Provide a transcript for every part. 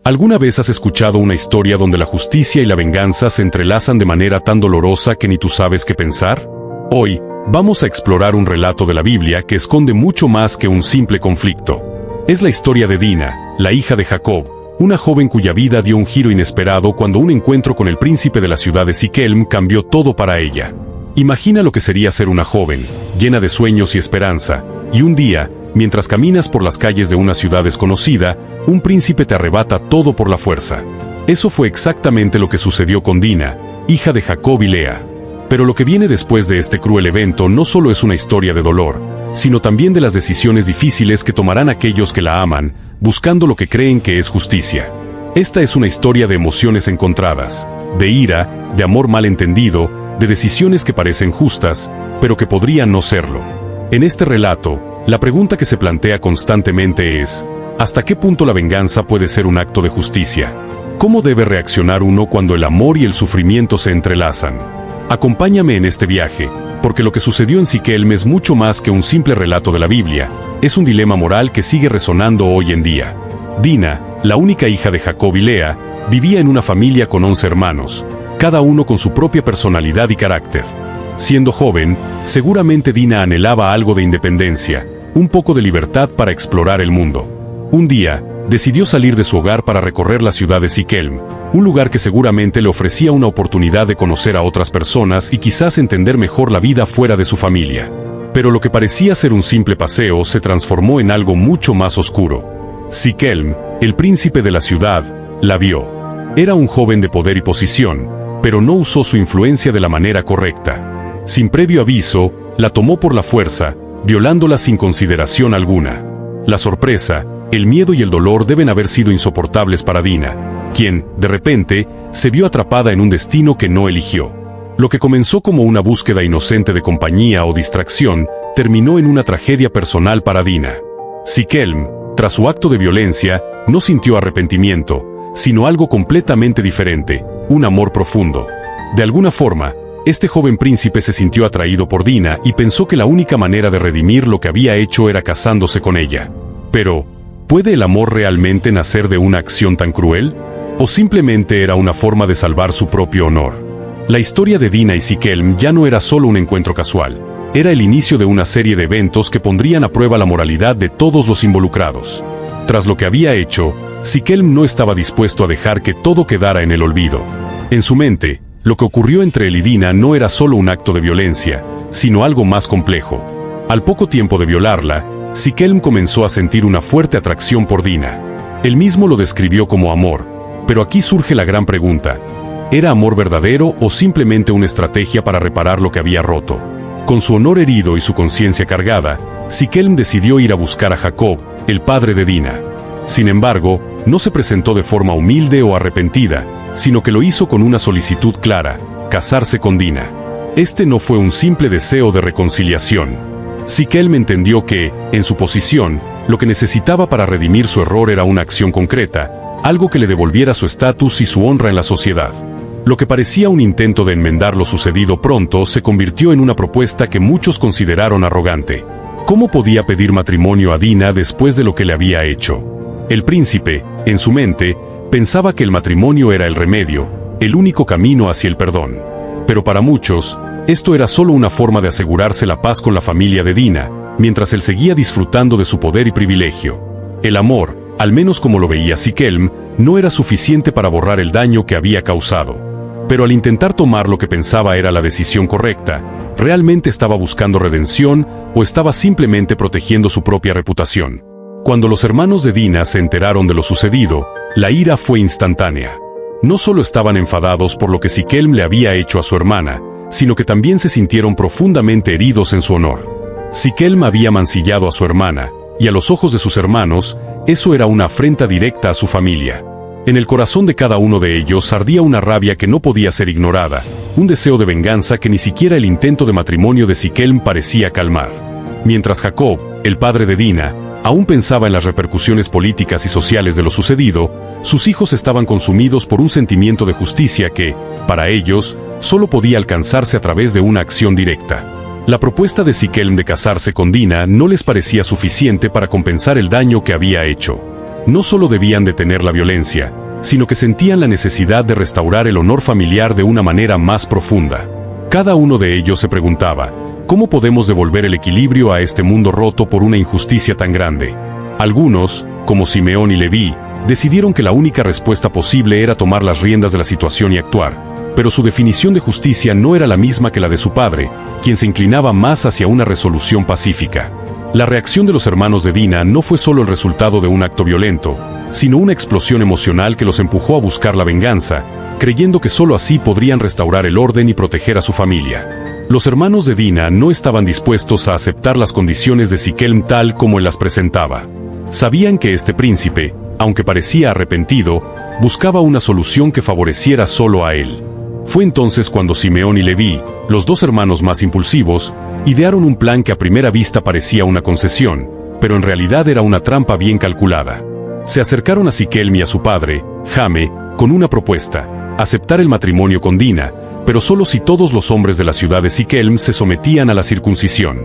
¿Alguna vez has escuchado una historia donde la justicia y la venganza se entrelazan de manera tan dolorosa que ni tú sabes qué pensar? Hoy, vamos a explorar un relato de la Biblia que esconde mucho más que un simple conflicto. Es la historia de Dina, la hija de Jacob, una joven cuya vida dio un giro inesperado cuando un encuentro con el príncipe de la ciudad de Siquelm cambió todo para ella. Imagina lo que sería ser una joven, llena de sueños y esperanza, y un día, mientras caminas por las calles de una ciudad desconocida, un príncipe te arrebata todo por la fuerza. Eso fue exactamente lo que sucedió con Dina, hija de Jacob y Lea. Pero lo que viene después de este cruel evento no solo es una historia de dolor, sino también de las decisiones difíciles que tomarán aquellos que la aman, buscando lo que creen que es justicia. Esta es una historia de emociones encontradas, de ira, de amor malentendido, de decisiones que parecen justas, pero que podrían no serlo. En este relato, la pregunta que se plantea constantemente es, ¿hasta qué punto la venganza puede ser un acto de justicia? ¿Cómo debe reaccionar uno cuando el amor y el sufrimiento se entrelazan? Acompáñame en este viaje, porque lo que sucedió en Siquelm es mucho más que un simple relato de la Biblia, es un dilema moral que sigue resonando hoy en día. Dina, la única hija de Jacob y Lea, vivía en una familia con 11 hermanos, cada uno con su propia personalidad y carácter. Siendo joven, seguramente Dina anhelaba algo de independencia, un poco de libertad para explorar el mundo. Un día, decidió salir de su hogar para recorrer la ciudad de Siquelm, un lugar que seguramente le ofrecía una oportunidad de conocer a otras personas y quizás entender mejor la vida fuera de su familia. Pero lo que parecía ser un simple paseo se transformó en algo mucho más oscuro. Siquelm, el príncipe de la ciudad, la vio. Era un joven de poder y posición, pero no usó su influencia de la manera correcta. Sin previo aviso, la tomó por la fuerza, violándola sin consideración alguna. La sorpresa, el miedo y el dolor deben haber sido insoportables para Dina, quien, de repente, se vio atrapada en un destino que no eligió. Lo que comenzó como una búsqueda inocente de compañía o distracción, terminó en una tragedia personal para Dina. Siquelm, tras su acto de violencia, no sintió arrepentimiento, sino algo completamente diferente, un amor profundo. De alguna forma, este joven príncipe se sintió atraído por Dina y pensó que la única manera de redimir lo que había hecho era casándose con ella. Pero, ¿puede el amor realmente nacer de una acción tan cruel? ¿O simplemente era una forma de salvar su propio honor? La historia de Dina y Siquelm ya no era solo un encuentro casual, era el inicio de una serie de eventos que pondrían a prueba la moralidad de todos los involucrados. Tras lo que había hecho, Siquelm no estaba dispuesto a dejar que todo quedara en el olvido. En su mente, lo que ocurrió entre él y Dina no era solo un acto de violencia, sino algo más complejo. Al poco tiempo de violarla, Siquelm comenzó a sentir una fuerte atracción por Dina. Él mismo lo describió como amor, pero aquí surge la gran pregunta. ¿Era amor verdadero o simplemente una estrategia para reparar lo que había roto? Con su honor herido y su conciencia cargada, Siquelm decidió ir a buscar a Jacob, el padre de Dina. Sin embargo, no se presentó de forma humilde o arrepentida, sino que lo hizo con una solicitud clara: casarse con Dina. Este no fue un simple deseo de reconciliación. Siquelm entendió que, en su posición, lo que necesitaba para redimir su error era una acción concreta, algo que le devolviera su estatus y su honra en la sociedad. Lo que parecía un intento de enmendar lo sucedido pronto se convirtió en una propuesta que muchos consideraron arrogante. ¿Cómo podía pedir matrimonio a Dina después de lo que le había hecho? El príncipe, en su mente, pensaba que el matrimonio era el remedio, el único camino hacia el perdón. Pero para muchos, esto era solo una forma de asegurarse la paz con la familia de Dina, mientras él seguía disfrutando de su poder y privilegio. El amor, al menos como lo veía Siquelm, no era suficiente para borrar el daño que había causado. Pero al intentar tomar lo que pensaba era la decisión correcta, ¿realmente estaba buscando redención o estaba simplemente protegiendo su propia reputación? Cuando los hermanos de Dina se enteraron de lo sucedido, la ira fue instantánea. No solo estaban enfadados por lo que Siquelm le había hecho a su hermana, sino que también se sintieron profundamente heridos en su honor. Siquelm había mancillado a su hermana, y a los ojos de sus hermanos, eso era una afrenta directa a su familia. En el corazón de cada uno de ellos ardía una rabia que no podía ser ignorada, un deseo de venganza que ni siquiera el intento de matrimonio de Siquelm parecía calmar. Mientras Jacob, el padre de Dina, aún pensaba en las repercusiones políticas y sociales de lo sucedido, sus hijos estaban consumidos por un sentimiento de justicia que, para ellos, solo podía alcanzarse a través de una acción directa. La propuesta de Siquelm de casarse con Dina no les parecía suficiente para compensar el daño que había hecho. No solo debían detener la violencia, sino que sentían la necesidad de restaurar el honor familiar de una manera más profunda. Cada uno de ellos se preguntaba, ¿cómo podemos devolver el equilibrio a este mundo roto por una injusticia tan grande? Algunos, como Simeón y Leví, decidieron que la única respuesta posible era tomar las riendas de la situación y actuar, pero su definición de justicia no era la misma que la de su padre, quien se inclinaba más hacia una resolución pacífica. La reacción de los hermanos de Dina no fue solo el resultado de un acto violento, sino una explosión emocional que los empujó a buscar la venganza, creyendo que solo así podrían restaurar el orden y proteger a su familia. Los hermanos de Dina no estaban dispuestos a aceptar las condiciones de Siquelm tal como él las presentaba. Sabían que este príncipe, aunque parecía arrepentido, buscaba una solución que favoreciera solo a él. Fue entonces cuando Simeón y Leví, los dos hermanos más impulsivos, idearon un plan que a primera vista parecía una concesión, pero en realidad era una trampa bien calculada. Se acercaron a Siquelm y a su padre, Jame, con una propuesta: aceptar el matrimonio con Dina, pero solo si todos los hombres de la ciudad de Siquelm se sometían a la circuncisión.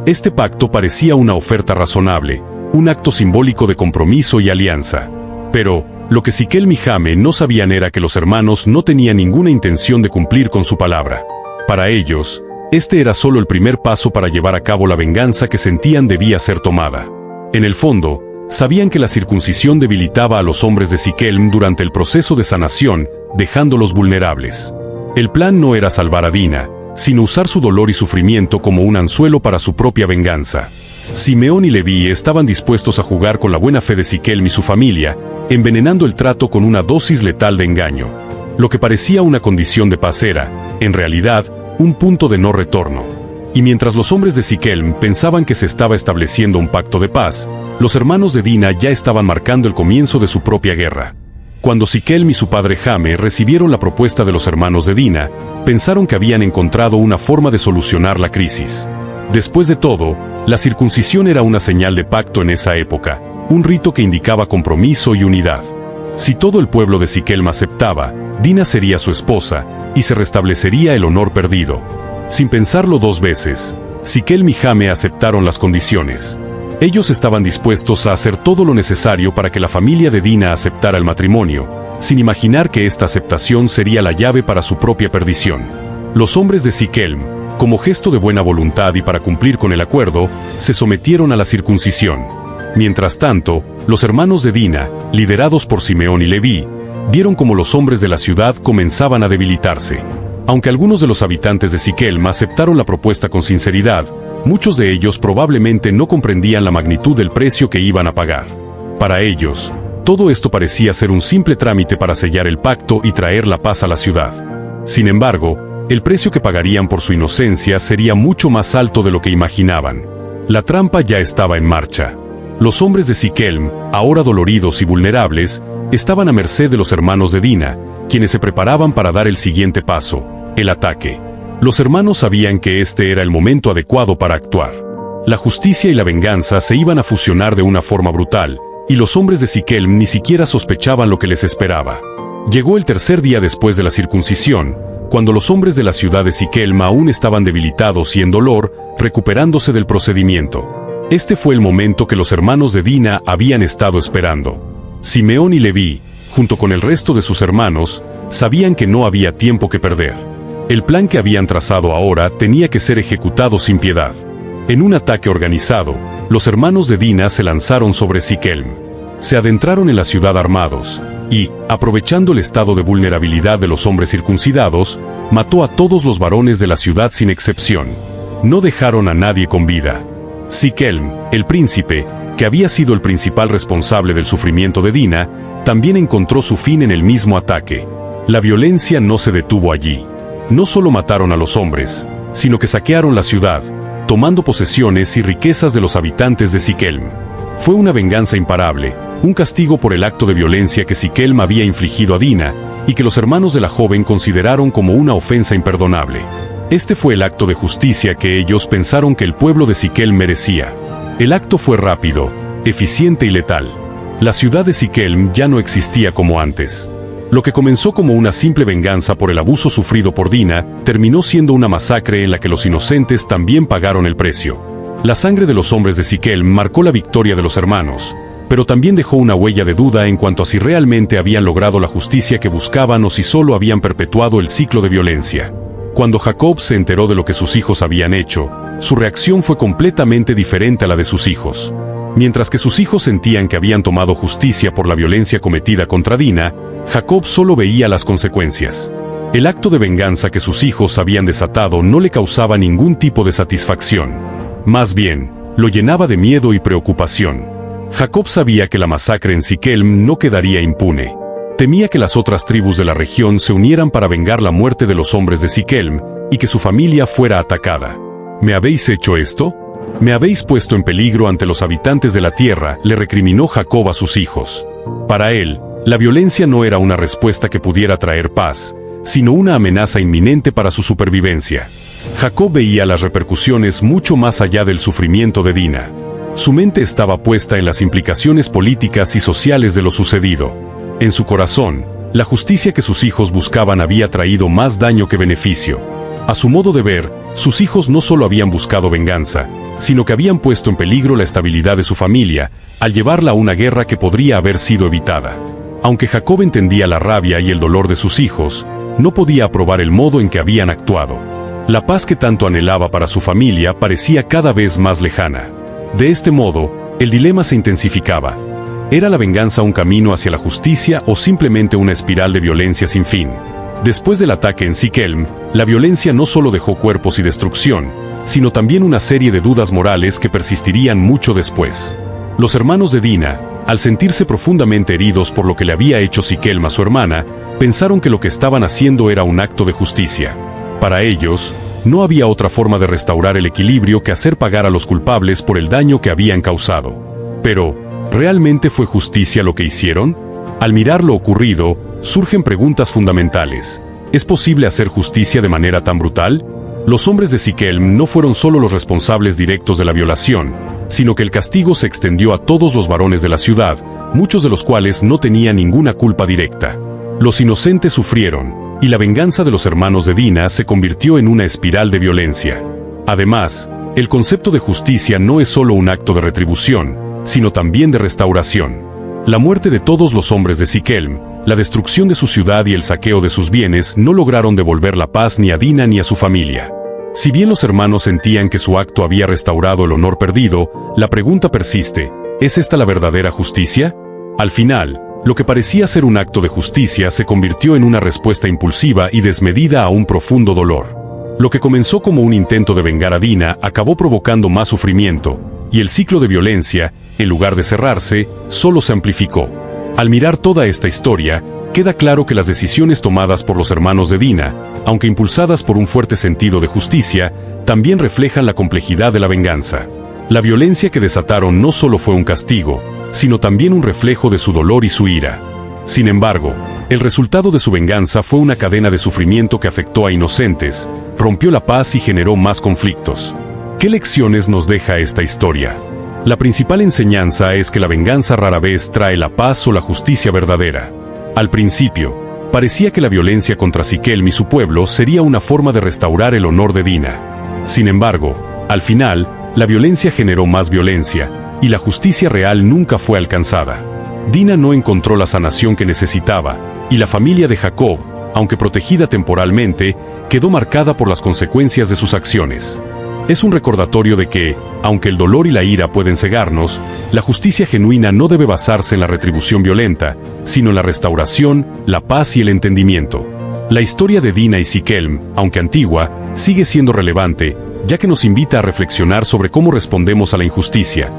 Este pacto parecía una oferta razonable, un acto simbólico de compromiso y alianza. Pero, lo que Siquelm y Jame no sabían era que los hermanos no tenían ninguna intención de cumplir con su palabra. Para ellos, este era solo el primer paso para llevar a cabo la venganza que sentían debía ser tomada. En el fondo, sabían que la circuncisión debilitaba a los hombres de Siquelm durante el proceso de sanación, dejándolos vulnerables. El plan no era salvar a Dina, sino usar su dolor y sufrimiento como un anzuelo para su propia venganza. Simeón y Leví estaban dispuestos a jugar con la buena fe de Siquelm y su familia, envenenando el trato con una dosis letal de engaño. Lo que parecía una condición de paz era, en realidad, un punto de no retorno. Y mientras los hombres de Siquelm pensaban que se estaba estableciendo un pacto de paz, los hermanos de Dina ya estaban marcando el comienzo de su propia guerra. Cuando Siquelm y su padre Jame recibieron la propuesta de los hermanos de Dina, pensaron que habían encontrado una forma de solucionar la crisis. Después de todo, la circuncisión era una señal de pacto en esa época, un rito que indicaba compromiso y unidad. Si todo el pueblo de Siquelm aceptaba, Dina sería su esposa, y se restablecería el honor perdido. Sin pensarlo dos veces, Siquelm y Jame aceptaron las condiciones. Ellos estaban dispuestos a hacer todo lo necesario para que la familia de Dina aceptara el matrimonio, sin imaginar que esta aceptación sería la llave para su propia perdición. Los hombres de Siquelm, como gesto de buena voluntad y para cumplir con el acuerdo, se sometieron a la circuncisión. Mientras tanto, los hermanos de Dina, liderados por Simeón y Leví, vieron cómo los hombres de la ciudad comenzaban a debilitarse. Aunque algunos de los habitantes de Siquelm aceptaron la propuesta con sinceridad, muchos de ellos probablemente no comprendían la magnitud del precio que iban a pagar. Para ellos, todo esto parecía ser un simple trámite para sellar el pacto y traer la paz a la ciudad. Sin embargo, el precio que pagarían por su inocencia sería mucho más alto de lo que imaginaban. La trampa ya estaba en marcha. Los hombres de Siquelm, ahora doloridos y vulnerables, estaban a merced de los hermanos de Dina, quienes se preparaban para dar el siguiente paso, el ataque. Los hermanos sabían que este era el momento adecuado para actuar. La justicia y la venganza se iban a fusionar de una forma brutal, y los hombres de Siquelm ni siquiera sospechaban lo que les esperaba. Llegó el tercer día después de la circuncisión, cuando los hombres de la ciudad de Siquelm aún estaban debilitados y en dolor, recuperándose del procedimiento. Este fue el momento que los hermanos de Dina habían estado esperando. Simeón y Leví, junto con el resto de sus hermanos, sabían que no había tiempo que perder. El plan que habían trazado ahora tenía que ser ejecutado sin piedad. En un ataque organizado, los hermanos de Dina se lanzaron sobre Siquelm. Se adentraron en la ciudad armados, y, aprovechando el estado de vulnerabilidad de los hombres circuncidados, mató a todos los varones de la ciudad sin excepción. No dejaron a nadie con vida. Siquelm, el príncipe, que había sido el principal responsable del sufrimiento de Dina, también encontró su fin en el mismo ataque. La violencia no se detuvo allí. No solo mataron a los hombres, sino que saquearon la ciudad, tomando posesiones y riquezas de los habitantes de Siquelm. Fue una venganza imparable, un castigo por el acto de violencia que Siquelm había infligido a Dina, y que los hermanos de la joven consideraron como una ofensa imperdonable. Este fue el acto de justicia que ellos pensaron que el pueblo de Siquelm merecía. El acto fue rápido, eficiente y letal. La ciudad de Siquelm ya no existía como antes. Lo que comenzó como una simple venganza por el abuso sufrido por Dina, terminó siendo una masacre en la que los inocentes también pagaron el precio. La sangre de los hombres de Siquelm marcó la victoria de los hermanos, pero también dejó una huella de duda en cuanto a si realmente habían logrado la justicia que buscaban o si solo habían perpetuado el ciclo de violencia. Cuando Jacob se enteró de lo que sus hijos habían hecho, su reacción fue completamente diferente a la de sus hijos. Mientras que sus hijos sentían que habían tomado justicia por la violencia cometida contra Dina, Jacob solo veía las consecuencias. El acto de venganza que sus hijos habían desatado no le causaba ningún tipo de satisfacción. Más bien, lo llenaba de miedo y preocupación. Jacob sabía que la masacre en Siquelm no quedaría impune. Temía que las otras tribus de la región se unieran para vengar la muerte de los hombres de Siquelm y que su familia fuera atacada. ¿Me habéis hecho esto? «Me habéis puesto en peligro ante los habitantes de la tierra», le recriminó Jacob a sus hijos. Para él, la violencia no era una respuesta que pudiera traer paz, sino una amenaza inminente para su supervivencia. Jacob veía las repercusiones mucho más allá del sufrimiento de Dina. Su mente estaba puesta en las implicaciones políticas y sociales de lo sucedido. En su corazón, la justicia que sus hijos buscaban había traído más daño que beneficio. A su modo de ver, sus hijos no solo habían buscado venganza, sino que habían puesto en peligro la estabilidad de su familia, al llevarla a una guerra que podría haber sido evitada. Aunque Jacob entendía la rabia y el dolor de sus hijos, no podía aprobar el modo en que habían actuado. La paz que tanto anhelaba para su familia parecía cada vez más lejana. De este modo, el dilema se intensificaba. ¿Era la venganza un camino hacia la justicia o simplemente una espiral de violencia sin fin? Después del ataque en Siquelm, la violencia no solo dejó cuerpos y destrucción, sino también una serie de dudas morales que persistirían mucho después. Los hermanos de Dina, al sentirse profundamente heridos por lo que le había hecho Siquelm a su hermana, pensaron que lo que estaban haciendo era un acto de justicia. Para ellos, no había otra forma de restaurar el equilibrio que hacer pagar a los culpables por el daño que habían causado. Pero, ¿realmente fue justicia lo que hicieron? Al mirar lo ocurrido, surgen preguntas fundamentales. ¿Es posible hacer justicia de manera tan brutal? Los hombres de Siquelm no fueron solo los responsables directos de la violación, sino que el castigo se extendió a todos los varones de la ciudad, muchos de los cuales no tenían ninguna culpa directa. Los inocentes sufrieron, y la venganza de los hermanos de Dina se convirtió en una espiral de violencia. Además, el concepto de justicia no es solo un acto de retribución, sino también de restauración. La muerte de todos los hombres de Siquelm, la destrucción de su ciudad y el saqueo de sus bienes no lograron devolver la paz ni a Dina ni a su familia. Si bien los hermanos sentían que su acto había restaurado el honor perdido, la pregunta persiste: ¿es esta la verdadera justicia? Al final, lo que parecía ser un acto de justicia se convirtió en una respuesta impulsiva y desmedida a un profundo dolor. Lo que comenzó como un intento de vengar a Dina acabó provocando más sufrimiento, y el ciclo de violencia, en lugar de cerrarse, solo se amplificó. Al mirar toda esta historia, queda claro que las decisiones tomadas por los hermanos de Dina, aunque impulsadas por un fuerte sentido de justicia, también reflejan la complejidad de la venganza. La violencia que desataron no solo fue un castigo, sino también un reflejo de su dolor y su ira. Sin embargo, el resultado de su venganza fue una cadena de sufrimiento que afectó a inocentes, rompió la paz y generó más conflictos. ¿Qué lecciones nos deja esta historia? La principal enseñanza es que la venganza rara vez trae la paz o la justicia verdadera. Al principio, parecía que la violencia contra Siquelm y su pueblo sería una forma de restaurar el honor de Dina. Sin embargo, al final, la violencia generó más violencia, y la justicia real nunca fue alcanzada. Dina no encontró la sanación que necesitaba, y la familia de Jacob, aunque protegida temporalmente, quedó marcada por las consecuencias de sus acciones. Es un recordatorio de que, aunque el dolor y la ira pueden cegarnos, la justicia genuina no debe basarse en la retribución violenta, sino en la restauración, la paz y el entendimiento. La historia de Dina y Siquelm, aunque antigua, sigue siendo relevante, ya que nos invita a reflexionar sobre cómo respondemos a la injusticia.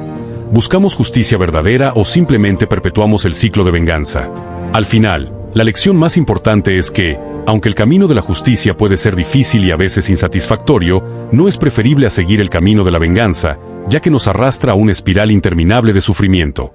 ¿Buscamos justicia verdadera o simplemente perpetuamos el ciclo de venganza? Al final, la lección más importante es que, aunque el camino de la justicia puede ser difícil y a veces insatisfactorio, no es preferible a seguir el camino de la venganza, ya que nos arrastra a una espiral interminable de sufrimiento.